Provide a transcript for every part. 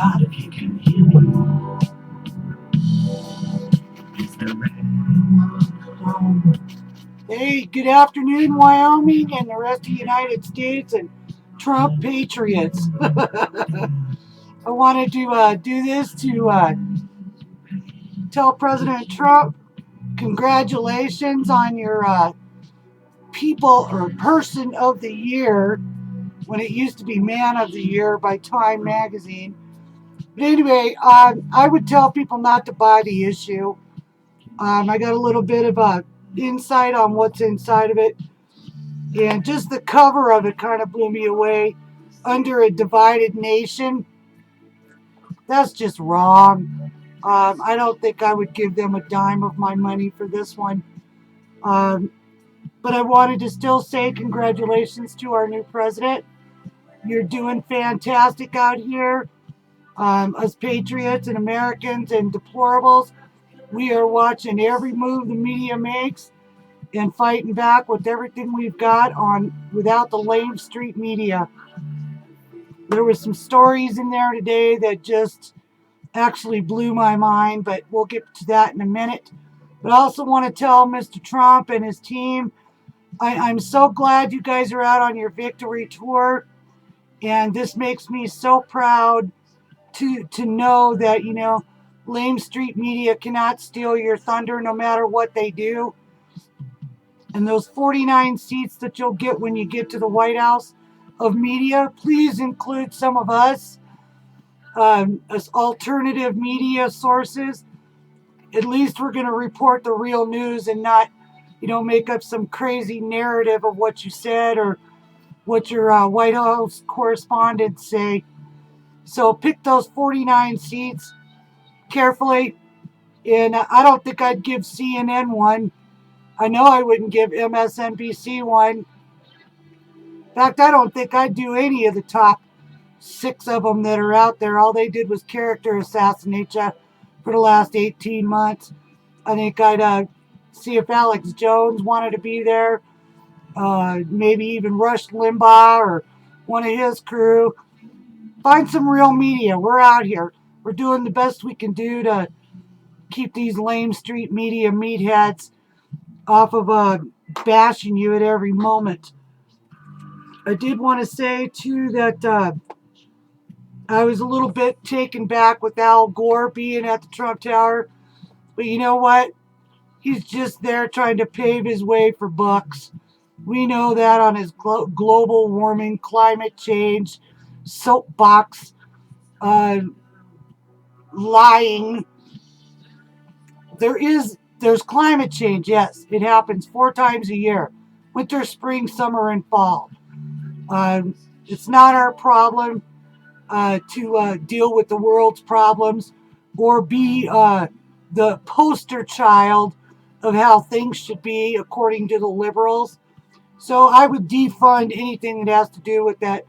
God, if you can hear me, is there anyone home? Hey, good afternoon, Wyoming and the rest of the United States and Trump patriots. I wanted to do this to tell President Trump congratulations on your people or person of the year when it used to be man of the year by Time magazine. But anyway, I would tell people not to buy the issue. I got a little bit of a insight on what's inside of it, and just the cover of it kind of blew me away. Under a divided nation, that's just wrong. I don't think I would give them a dime of my money for this one. Um, but I wanted to still say congratulations to our new president. You're doing fantastic out here. Us patriots and Americans and deplorables, we are watching every move the media makes and fighting back with everything we've got on without the lame street media. There was some stories in there today that just actually blew my mind, but we'll get to that in a minute. But I also want to tell Mr. Trump and his team, I'm so glad you guys are out on your victory tour, and this makes me so proud to know that, lame street media cannot steal your thunder no matter what they do. And those 49 seats that you'll get when you get to the White House of media, please include some of us as alternative media sources. At least we're going to report the real news and not, make up some crazy narrative of what you said or what your White House correspondents say. So pick those 49 seats carefully. And I don't think I'd give CNN one. I know I wouldn't give MSNBC one. In fact, I don't think I'd do any of the top 6 of them that are out there. All they did was character assassinate you for the last 18 months. I think I'd see if Alex Jones wanted to be there. Maybe even Rush Limbaugh or one of his crew. Find some real media. We're out here. We're doing the best we can do to keep these lame street media meatheads off of bashing you at every moment. I did want to say, too, that I was a little bit taken back with Al Gore being at the Trump Tower. But you know what? He's just there trying to pave his way for bucks. We know that on his global warming, climate change, soapbox, lying. There's climate change, yes. It happens 4 times a year. Winter, spring, summer, and fall. It's not our problem to deal with the world's problems or be the poster child of how things should be according to the liberals. So I would defund anything that has to do with that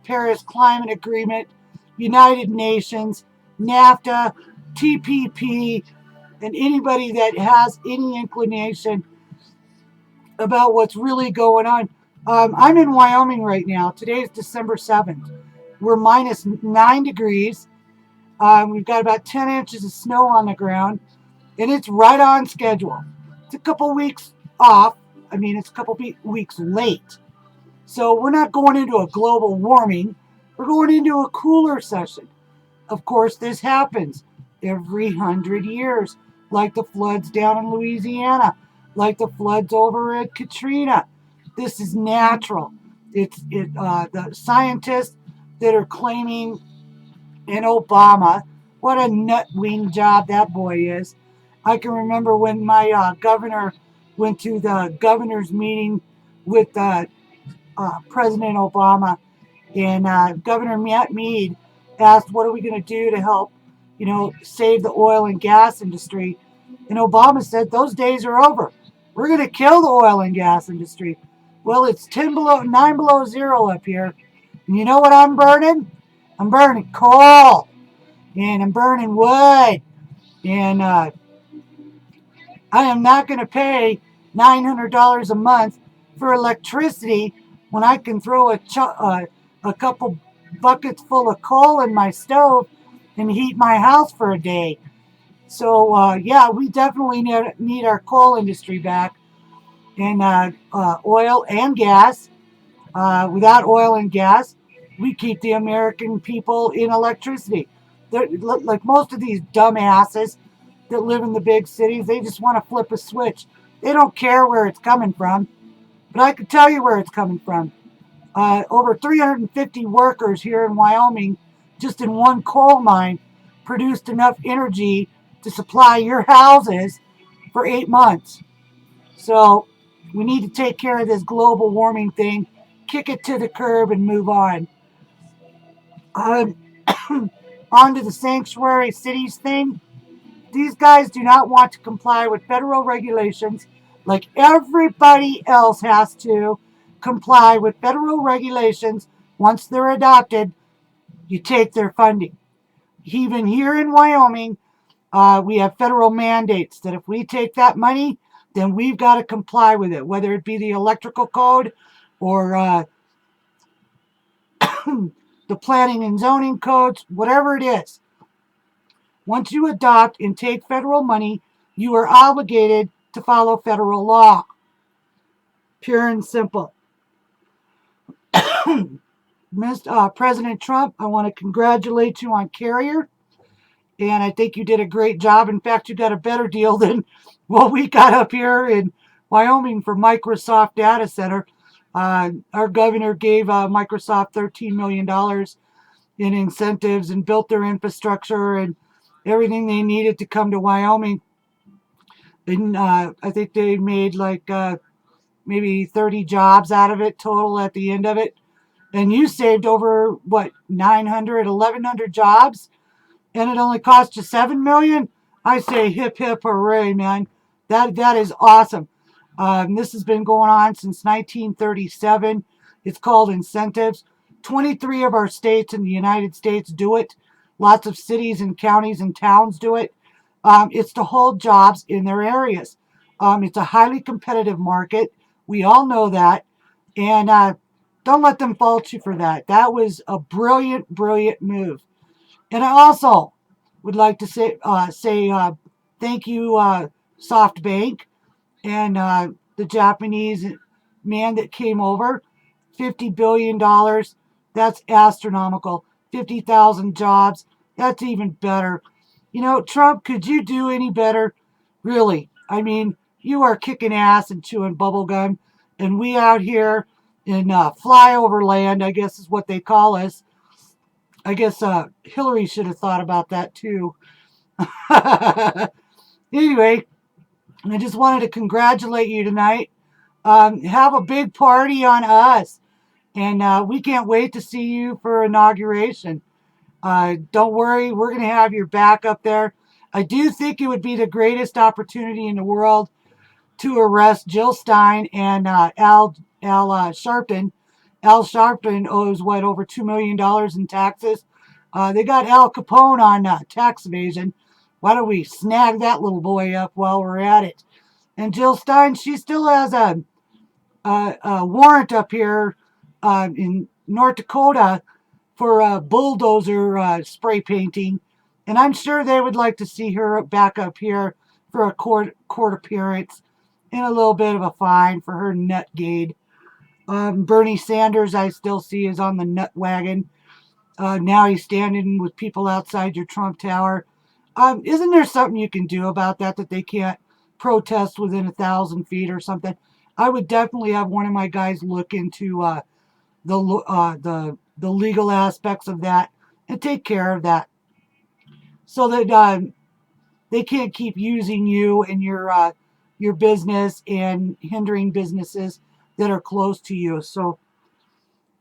Paris Climate Agreement, United Nations, NAFTA, TPP, and anybody that has any inclination about what's really going on. I'm in Wyoming right now. Today is December 7th. We're minus 9 degrees. We've got about 10 inches of snow on the ground, and it's right on schedule. It's a couple weeks off. It's a couple weeks late. So we're not going into a global warming. We're going into a cooler session. Of course, this happens every 100 years, like the floods down in Louisiana, like the floods over at Katrina. This is natural. The scientists that are claiming in Obama, what a nut-wing job that boy is. I can remember when my governor went to the governor's meeting with President Obama, and Governor Matt Mead asked, what are we going to do to help, save the oil and gas industry? And Obama said, those days are over. We're going to kill the oil and gas industry. Well, it's 9 below zero up here. And you know what I'm burning? I'm burning coal. And I'm burning wood. And I am not going to pay $900 a month for electricity when I can throw a couple buckets full of coal in my stove and heat my house for a day. So yeah, we definitely need our coal industry back, and oil and gas. Without oil and gas, we keep the American people in electricity. Like most of these dumbasses that live in the big cities, they just want to flip a switch. They don't care where it's coming from, but I can tell you where it's coming from. Over 350 workers here in Wyoming, just in one coal mine, produced enough energy to supply your houses for 8 months. So we need to take care of this global warming thing, kick it to the curb, and move on. Um, on to the sanctuary cities thing. These guys do not want to comply with federal regulations like everybody else has to comply with federal regulations. Once they're adopted, you take their funding. Even here in Wyoming, we have federal mandates that if we take that money, then we've got to comply with it, whether it be the electrical code or the planning and zoning codes, whatever it is. Once you adopt and take federal money, you are obligated to follow federal law. Pure and simple. President Trump, I want to congratulate you on Carrier. And I think you did a great job. In fact, you got a better deal than what we got up here in Wyoming for Microsoft Data Center. Our governor gave Microsoft $13 million in incentives and built their infrastructure and everything they needed to come to Wyoming. And I think they made like maybe 30 jobs out of it total at the end of it. And you saved over, what, 900, 1,100 jobs? And it only cost you $7 million. I say hip hip hooray, man. That is awesome. This has been going on since 1937. It's called incentives. 23 of our states in the United States do it. Lots of cities and counties and towns do it. It's to hold jobs in their areas. It's a highly competitive market. We all know that. And don't let them fault you for that. That was a brilliant, brilliant move. And I also would like to say thank you, SoftBank, and the Japanese man that came over. $50 billion. That's astronomical. 50,000 jobs. That's even better. You know, Trump, could you do any better? Really? I mean, you are kicking ass and chewing bubblegum, and we out here in flyover land, I guess is what they call us. I guess Hillary should have thought about that too. Anyway, I just wanted to congratulate you tonight. Have a big party on us, and we can't wait to see you for inauguration. Don't worry, we're going to have your back up there. I do think it would be the greatest opportunity in the world to arrest Jill Stein and Al Sharpton. Al Sharpton owes what, over $2 million in taxes. They got Al Capone on tax evasion. Why don't we snag that little boy up while we're at it? And Jill Stein, she still has a warrant up here in North Dakota for a bulldozer spray painting, and I'm sure they would like to see her back up here for a court appearance and a little bit of a fine for her nutgade. Bernie Sanders, I still see, is on the nut wagon. Now he's standing with people outside your Trump Tower. Isn't there something you can do about that they can't protest within 1,000 feet or something? I would definitely have one of my guys look into the legal aspects of that and take care of that, so that they can't keep using you and your business and hindering businesses that are close to you. So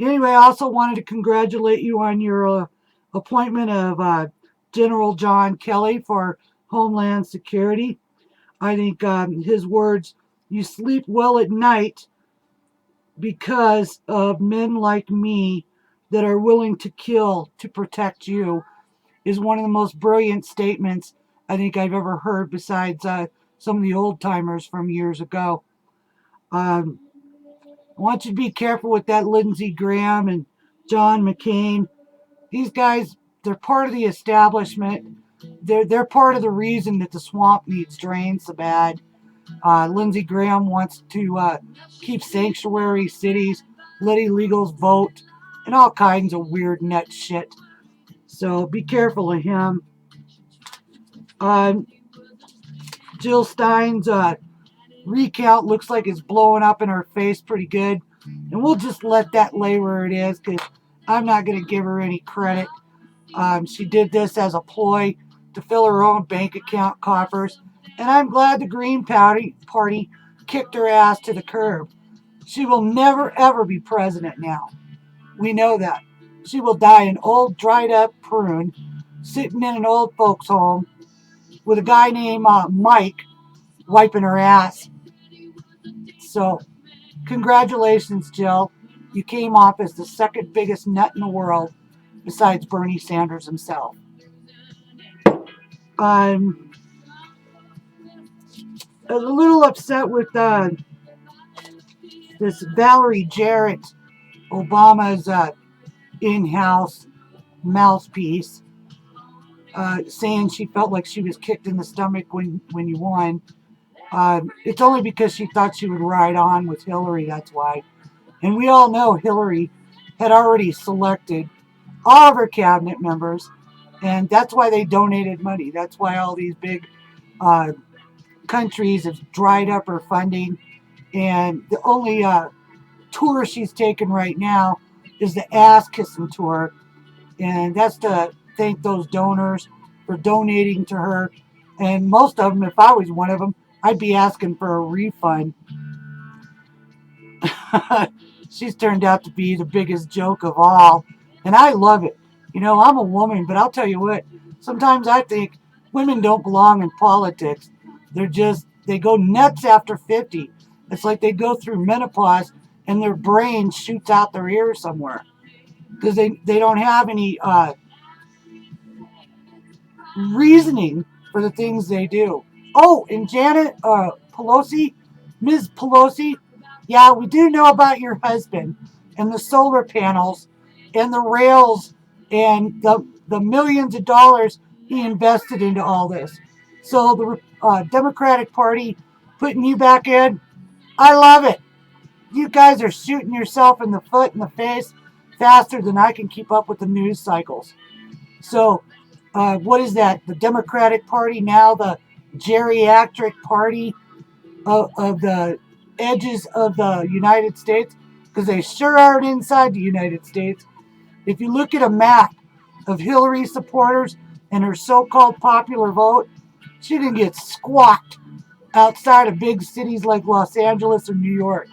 anyway, I also wanted to congratulate you on your appointment of General John Kelly for Homeland Security. I think his words, "You sleep well at night because of men like me that are willing to kill to protect you," is one of the most brilliant statements I think I've ever heard, besides some of the old timers from years ago. Um, I want you to be careful with that Lindsey Graham and John McCain. These guys, they're part of the establishment. They're part of the reason that the swamp needs drained so bad. Lindsey Graham wants to keep sanctuary cities, let illegals vote, and all kinds of weird nut shit. So be careful of him. Um, Jill Stein's recount looks like it's blowing up in her face pretty good. And we'll just let that lay where it is because I'm not going to give her any credit. She did this as a ploy to fill her own bank account coffers. And I'm glad the Green Party kicked her ass to the curb. She will never, ever be president now. We know that. She will die an old, dried up prune sitting in an old folks' home with a guy named Mike wiping her ass. So, congratulations, Jill. You came off as the second biggest nut in the world besides Bernie Sanders himself. I'm a little upset with this Valerie Jarrett, Obama's in-house mouthpiece, saying she felt like she was kicked in the stomach when you won. It's only because she thought she would ride on with Hillary, that's why. And we all know Hillary had already selected all of her cabinet members, and that's why they donated money. That's why all these big countries have dried up her funding. And the only tour she's taken right now is the ass kissing tour. And that's to thank those donors for donating to her. And most of them, if I was one of them, I'd be asking for a refund. She's turned out to be the biggest joke of all. And I love it. You know, I'm a woman, but I'll tell you what, sometimes I think women don't belong in politics. They go nuts after 50. It's like they go through menopause and their brain shoots out their ear somewhere. Because they don't have any reasoning for the things they do. Oh, and Janet Pelosi, Ms. Pelosi, yeah, we do know about your husband and the solar panels and the rails and the millions of dollars he invested into all this. So the Democratic Party putting you back in, I love it. You guys are shooting yourself in the foot and the face faster than I can keep up with the news cycles. So, what is that? The Democratic Party now, the geriatric party of the edges of the United States? Because they sure aren't inside the United States. If you look at a map of Hillary's supporters and her so-called popular vote, she didn't get squawked outside of big cities like Los Angeles or New York.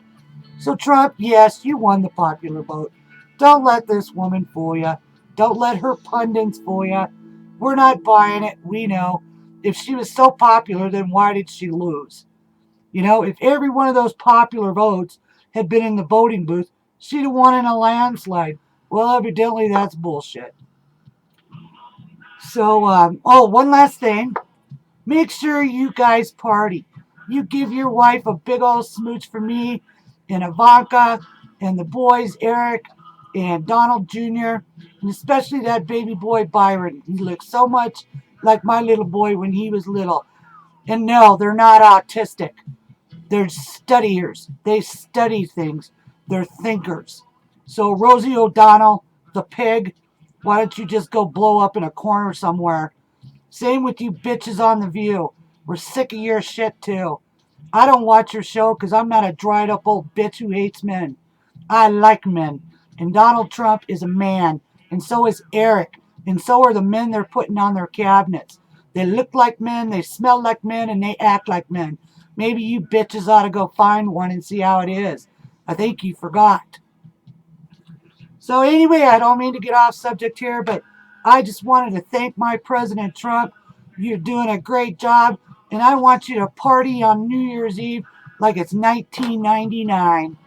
So Trump, yes, you won the popular vote. Don't let this woman fool you. Don't let her pundits fool you. We're not buying it. We know. If she was so popular, then why did she lose? You know, if every one of those popular votes had been in the voting booth, she'd have won in a landslide. Well, evidently that's bullshit. So, one last thing. Make sure you guys party. You give your wife a big old smooch for me and Ivanka and the boys, Eric and Donald Jr., and especially that baby boy Byron. He looks so much like my little boy when he was little. And no, they're not autistic. They're studiers. They study things. They're thinkers. So Rosie O'Donnell, the pig, why don't you just go blow up in a corner somewhere? Same with you bitches on The View. We're sick of your shit too. I don't watch your show because I'm not a dried up old bitch who hates men. I like men. And Donald Trump is a man. And so is Eric. And so are the men they're putting on their cabinets. They look like men, they smell like men, and they act like men. Maybe you bitches ought to go find one and see how it is. I think you forgot. So anyway, I don't mean to get off subject here, but I just wanted to thank my President Trump. You're doing a great job, and I want you to party on New Year's Eve like it's 1999.